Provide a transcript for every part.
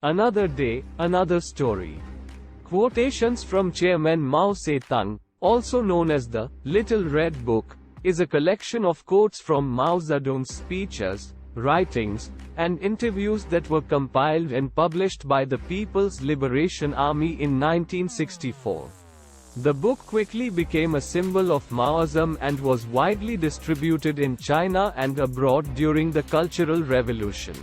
Another day, another story. Quotations from Chairman Mao Tse-tung, also known as the Little Red Book, is a collection of quotes from Mao Zedong's speeches, writings, and interviews that were compiled and published by the People's Liberation Army in 1964. The book quickly became a symbol of Maoism and was widely distributed in China and abroad during the Cultural Revolution.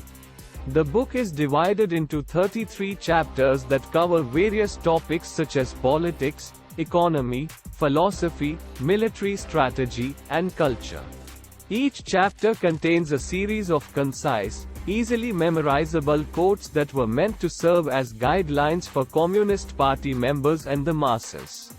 The book is divided into 33 chapters that cover various topics such as politics, economy, philosophy, military strategy, and culture. Each chapter contains a series of concise, easily memorizable quotes that were meant to serve as guidelines for Communist Party members and the masses.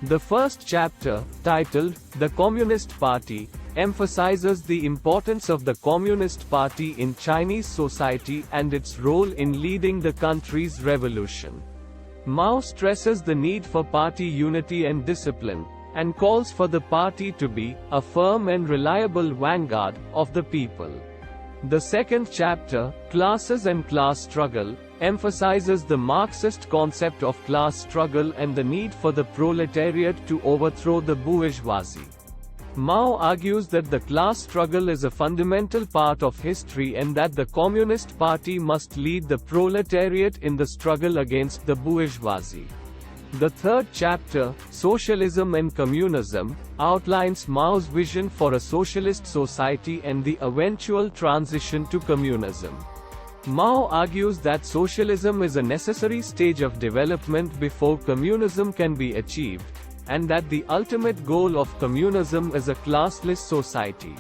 The first chapter, titled "The Communist Party," emphasizes the importance of the Communist Party in Chinese society and its role in leading the country's revolution. Mao stresses the need for party unity and discipline, and calls for the party to be a firm and reliable vanguard of the people. The second chapter, Classes and Class Struggle, emphasizes the Marxist concept of class struggle and the need for the proletariat to overthrow the bourgeoisie. Mao argues that the class struggle is a fundamental part of history and that the Communist Party must lead the proletariat in the struggle against the bourgeoisie. The third chapter, Socialism and Communism, outlines Mao's vision for a socialist society and the eventual transition to communism. Mao argues that socialism is a necessary stage of development before communism can be achieved, and that the ultimate goal of communism is a classless society.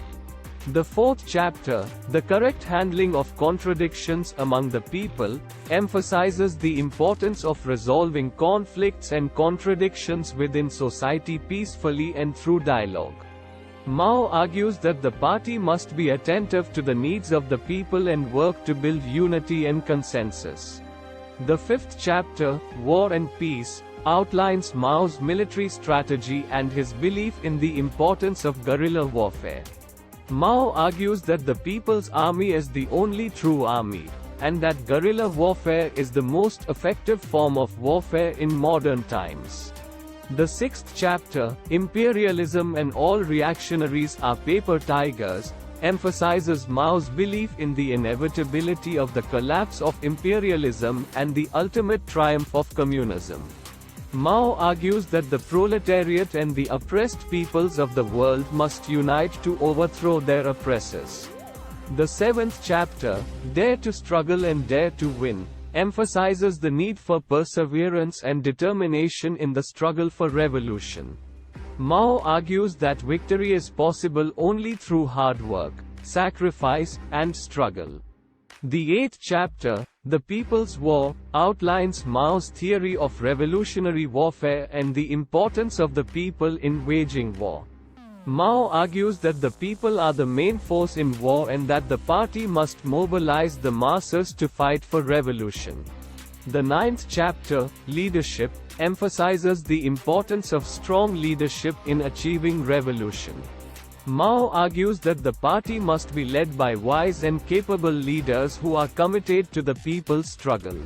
The fourth chapter, The Correct Handling of Contradictions Among the People, emphasizes the importance of resolving conflicts and contradictions within society peacefully and through dialogue. Mao argues that the party must be attentive to the needs of the people and work to build unity and consensus. The fifth chapter, War and Peace, outlines Mao's military strategy and his belief in the importance of guerrilla warfare. Mao argues that the People's Army is the only true army, and that guerrilla warfare is the most effective form of warfare in modern times. The sixth chapter, Imperialism and All Reactionaries Are Paper Tigers, emphasizes Mao's belief in the inevitability of the collapse of imperialism and the ultimate triumph of communism. Mao argues that the proletariat and the oppressed peoples of the world must unite to overthrow their oppressors. The seventh chapter, Dare to Struggle and Dare to Win, emphasizes the need for perseverance and determination in the struggle for revolution. Mao argues that victory is possible only through hard work, sacrifice, and struggle. The eighth chapter, The People's War, outlines Mao's theory of revolutionary warfare and the importance of the people in waging war. Mao argues that the people are the main force in war and that the party must mobilize the masses to fight for revolution. The ninth chapter, Leadership, emphasizes the importance of strong leadership in achieving revolution. Mao argues that the party must be led by wise and capable leaders who are committed to the people's struggle.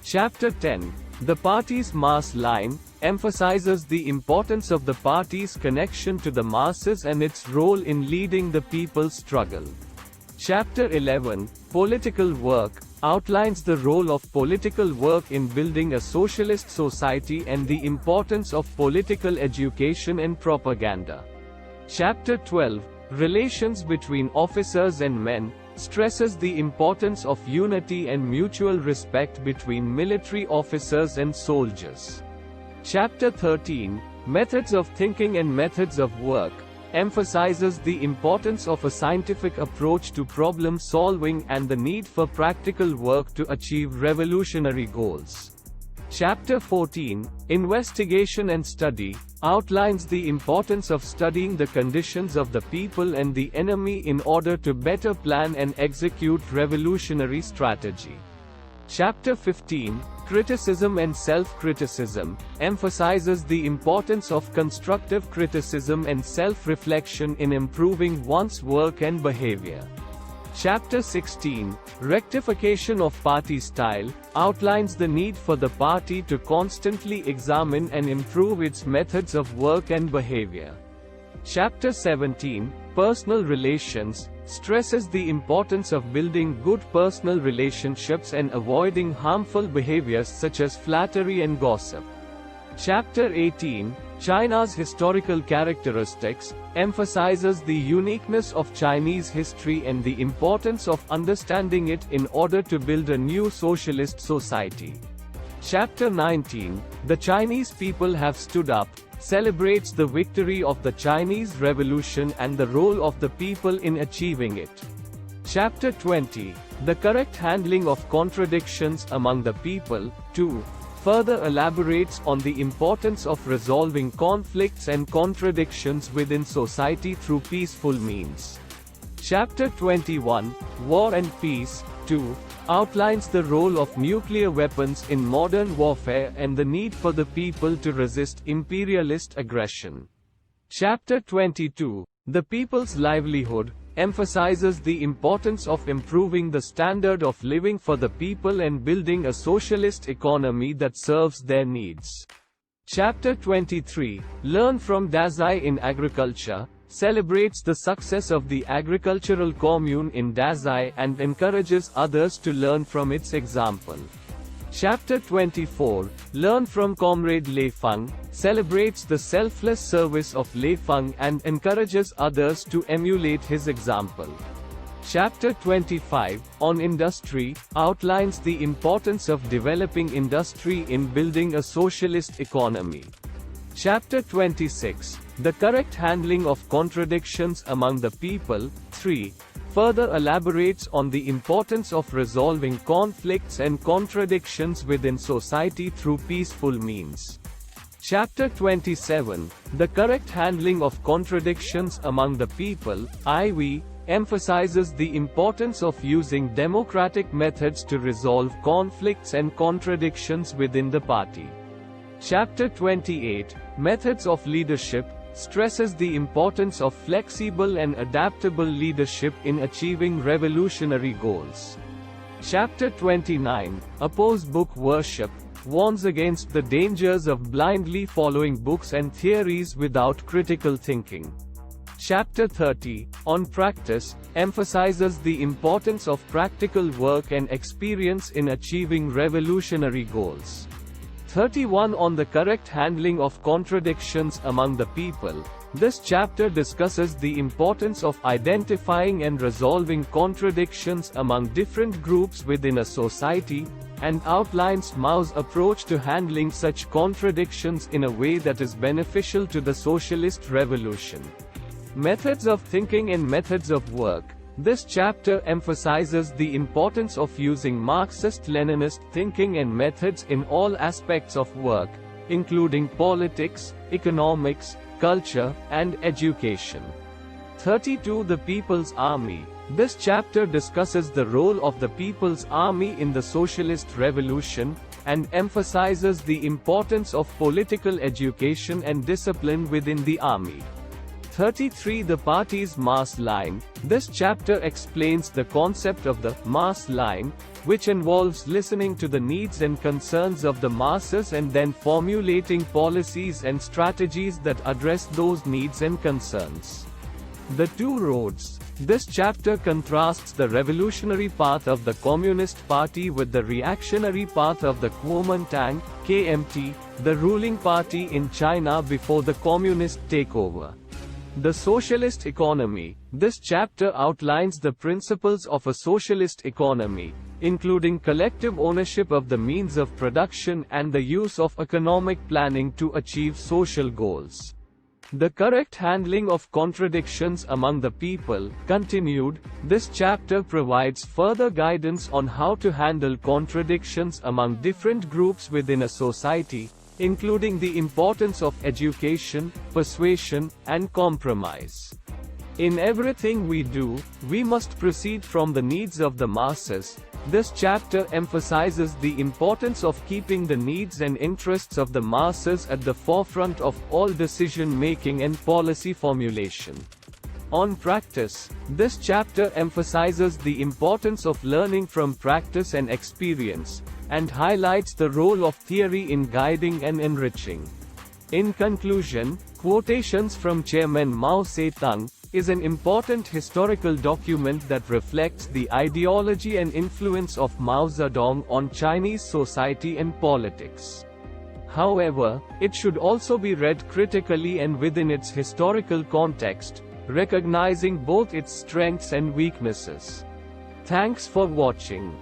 Chapter 10, The Party's Mass Line, emphasizes the importance of the party's connection to the masses and its role in leading the people's struggle. Chapter 11, Political Work, outlines the role of political work in building a socialist society and the importance of political education and propaganda. Chapter 12, Relations Between Officers and Men, stresses the importance of unity and mutual respect between military officers and soldiers. Chapter 13, Methods of Thinking and Methods of Work, emphasizes the importance of a scientific approach to problem solving and the need for practical work to achieve revolutionary goals. Chapter 14, Investigation and Study, outlines the importance of studying the conditions of the people and the enemy in order to better plan and execute revolutionary strategy. Chapter 15, Criticism and Self-Criticism, emphasizes the importance of constructive criticism and self-reflection in improving one's work and behavior. Chapter 16, Rectification of Party Style, outlines the need for the party to constantly examine and improve its methods of work and behavior. Chapter 17, Personal Relations, stresses the importance of building good personal relationships and avoiding harmful behaviors such as flattery and gossip. Chapter 18, China's Historical Characteristics, emphasizes the uniqueness of Chinese history and the importance of understanding it in order to build a new socialist society. Chapter 19, The Chinese People Have Stood Up, celebrates the victory of the Chinese Revolution and the role of the people in achieving it. Chapter 20, The Correct Handling of Contradictions Among the People, 2, further elaborates on the importance of resolving conflicts and contradictions within society through peaceful means. Chapter 21, War and Peace, 2, outlines the role of nuclear weapons in modern warfare and the need for the people to resist imperialist aggression. Chapter 22, The People's Livelihood, emphasizes the importance of improving the standard of living for the people and building a socialist economy that serves their needs. Chapter 23, Learn from Dazai in Agriculture, celebrates the success of the agricultural commune in Dazai and encourages others to learn from its example. Chapter 24, Learn from Comrade Lei Feng, celebrates the selfless service of Lei Feng and encourages others to emulate his example. Chapter 25, On Industry, outlines the importance of developing industry in building a socialist economy. Chapter 26, The Correct Handling of Contradictions Among the People, 3, further elaborates on the importance of resolving conflicts and contradictions within society through peaceful means. Chapter 27, The Correct Handling of Contradictions Among the People, IV, emphasizes the importance of using democratic methods to resolve conflicts and contradictions within the party. Chapter 28, Methods of Leadership, stresses the importance of flexible and adaptable leadership in achieving revolutionary goals. Chapter 29, Oppose Book Worship, warns against the dangers of blindly following books and theories without critical thinking. Chapter 30, On Practice, emphasizes the importance of practical work and experience in achieving revolutionary goals. 31 On the Correct Handling of Contradictions Among the People. This chapter discusses the importance of identifying and resolving contradictions among different groups within a society, and outlines Mao's approach to handling such contradictions in a way that is beneficial to the socialist revolution. Methods of Thinking and Methods of Work. This chapter emphasizes the importance of using Marxist-Leninist thinking and methods in all aspects of work, including politics, economics, culture, and education. 32 The People's Army. This chapter discusses the role of the People's Army in the Socialist Revolution, and emphasizes the importance of political education and discipline within the army. 33 The Party's Mass Line. This chapter explains the concept of the mass line, which involves listening to the needs and concerns of the masses and then formulating policies and strategies that address those needs and concerns. The Two Roads. This chapter contrasts the revolutionary path of the Communist Party with the reactionary path of the Kuomintang, KMT, the ruling party in China before the communist takeover. The Socialist Economy. This chapter outlines the principles of a socialist economy, including collective ownership of the means of production and the use of economic planning to achieve social goals. The Correct Handling of Contradictions Among the People. Continued. This chapter provides further guidance on how to handle contradictions among different groups within a society, including the importance of education, persuasion, and compromise. In everything we do, we must proceed from the needs of the masses. This chapter emphasizes the importance of keeping the needs and interests of the masses at the forefront of all decision-making and policy formulation. On practice, this chapter emphasizes the importance of learning from practice and experience, and highlights the role of theory in guiding and enriching. In conclusion, Quotations from Chairman Mao Tse-tung is an important historical document that reflects the ideology and influence of Mao Zedong on Chinese society and politics. However, it should also be read critically and within its historical context, recognizing both its strengths and weaknesses. Thanks for watching.